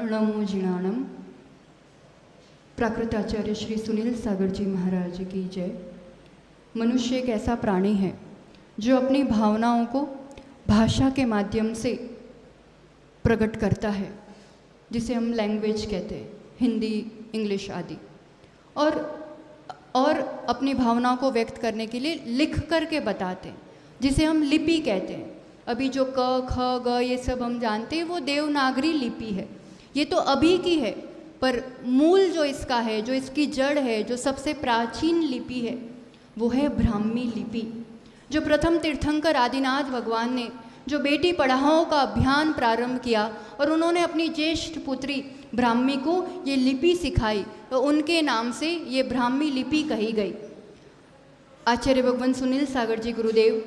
नमो जिणाणम। प्राकृताचार्य श्री सुनील सागर जी महाराज की जय। मनुष्य एक ऐसा प्राणी है जो अपनी भावनाओं को भाषा के माध्यम से प्रकट करता है, जिसे हम लैंग्वेज कहते हैं, हिंदी, इंग्लिश आदि। और अपनी भावनाओं को व्यक्त करने के लिए लिख कर के बताते हैं, जिसे हम लिपि कहते हैं। अभी जो क, ख, ग ये सब हम जानते हैं, वो देवनागरी लिपि है। ये तो अभी की है, पर मूल जो इसका है, जो इसकी जड़ है, जो सबसे प्राचीन लिपि है, वो है ब्राह्मी लिपि। जो प्रथम तीर्थंकर आदिनाथ भगवान ने जो बेटी पढ़ाओ का अभियान प्रारंभ किया और उन्होंने अपनी ज्येष्ठ पुत्री ब्राह्मी को ये लिपि सिखाई, तो उनके नाम से ये ब्राह्मी लिपि कही गई। आचार्य भगवान सुनील सागर जी गुरुदेव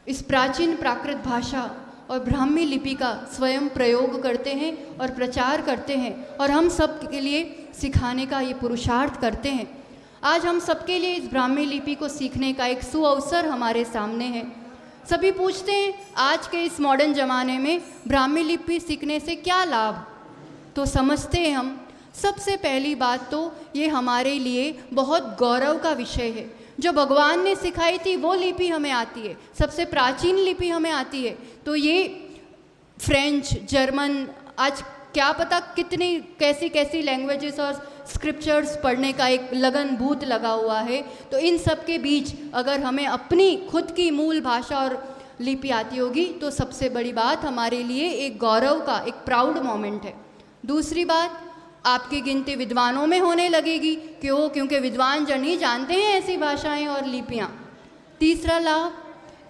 इस प्राचीन प्राकृत भाषा और ब्राह्मी लिपि का स्वयं प्रयोग करते हैं और प्रचार करते हैं, और हम सब के लिए सिखाने का ये पुरुषार्थ करते हैं। आज हम सबके लिए इस ब्राह्मी लिपि को सीखने का एक सुअवसर हमारे सामने है। सभी पूछते हैं आज के इस मॉडर्न ज़माने में ब्राह्मी लिपि सीखने से क्या लाभ, तो समझते हैं हम सबसे पहली बात तो ये हमारे लिए बहुत गौरव का विषय है। जो भगवान ने सिखाई थी वो लिपि हमें आती है, सबसे प्राचीन लिपि हमें आती है। तो ये फ्रेंच, जर्मन, आज क्या पता कितनी कैसी कैसी लैंग्वेजेस और स्क्रिप्चर्स पढ़ने का एक लगन भूत लगा हुआ है। तो इन सब के बीच अगर हमें अपनी खुद की मूल भाषा और लिपि आती होगी तो सबसे बड़ी बात हमारे लिए एक गौरव का, एक प्राउड मोमेंट है। दूसरी बात आपकी गिनती विद्वानों में होने लगेगी, क्यों? क्योंकि विद्वान जन ही जानते हैं ऐसी भाषाएं और लिपियाँ। तीसरा लाभ,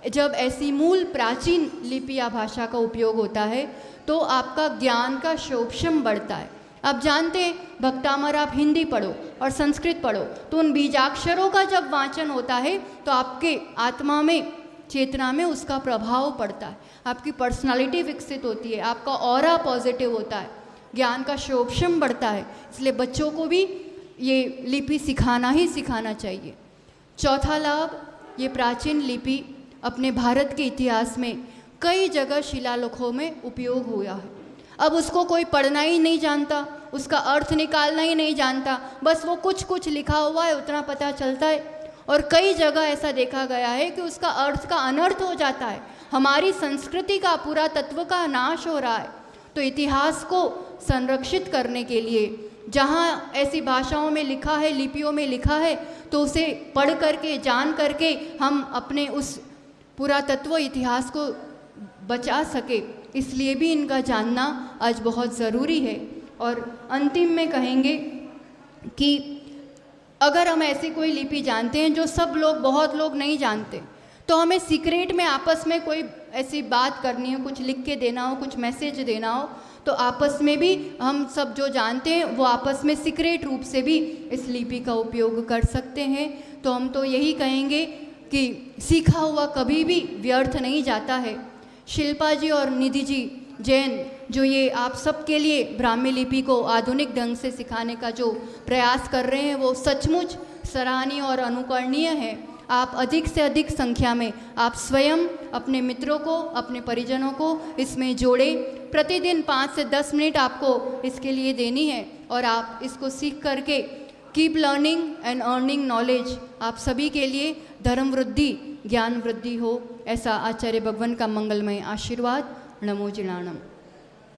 जब ऐसी मूल प्राचीन लिपि या भाषा का उपयोग होता है तो आपका ज्ञान का शोभशम बढ़ता है। आप जानते हैं भक्तामर आप हिंदी पढ़ो और संस्कृत पढ़ो तो उन बीजाक्षरों का जब वाचन होता है तो आपके आत्मा में, चेतना में उसका प्रभाव पड़ता है, आपकी पर्सनालिटी विकसित होती है, आपका ऑरा पॉजिटिव होता है, ज्ञान का शोभशम बढ़ता है। इसलिए बच्चों को भी ये लिपि सिखाना ही सिखाना चाहिए। चौथा लाभ, ये प्राचीन लिपि अपने भारत के इतिहास में कई जगह शिलालेखों में उपयोग हुआ है। अब उसको कोई पढ़ना ही नहीं जानता, उसका अर्थ निकालना ही नहीं जानता, बस वो कुछ कुछ लिखा हुआ है उतना पता चलता है। और कई जगह ऐसा देखा गया है कि उसका अर्थ का अनर्थ हो जाता है, हमारी संस्कृति का, पूरा तत्व का नाश हो रहा है। तो इतिहास को संरक्षित करने के लिए जहाँ ऐसी भाषाओं में लिखा है, लिपियों में लिखा है, तो उसे पढ़ करके, जान करके हम अपने उस पुरातत्व इतिहास को बचा सके, इसलिए भी इनका जानना आज बहुत ज़रूरी है। और अंतिम में कहेंगे कि अगर हम ऐसी कोई लिपि जानते हैं जो सब लोग, बहुत लोग नहीं जानते, तो हमें सीक्रेट में आपस में कोई ऐसी बात करनी हो, कुछ लिख के देना हो, कुछ मैसेज देना हो, तो आपस में भी हम सब जो जानते हैं वो आपस में सीक्रेट रूप से भी इस लिपि का उपयोग कर सकते हैं। तो हम तो यही कहेंगे कि सीखा हुआ कभी भी व्यर्थ नहीं जाता है। शिल्पा जी और निधि जी जैन जो ये आप सबके लिए ब्राह्मी लिपि को आधुनिक ढंग से सिखाने का जो प्रयास कर रहे हैं वो सचमुच सराहनीय और अनुकरणीय है। आप अधिक से अधिक संख्या में आप स्वयं अपने मित्रों को, अपने परिजनों को इसमें जोड़ें। प्रतिदिन 5 से 10 मिनट आपको इसके लिए देनी है और आप इसको सीख करके keep learning and earning knowledge. आप सभी के लिए धर्म वृद्धि, ज्ञान वृद्धि हो, ऐसा आचार्य भगवान का मंगलमय आशीर्वाद। नमो जिणाणम।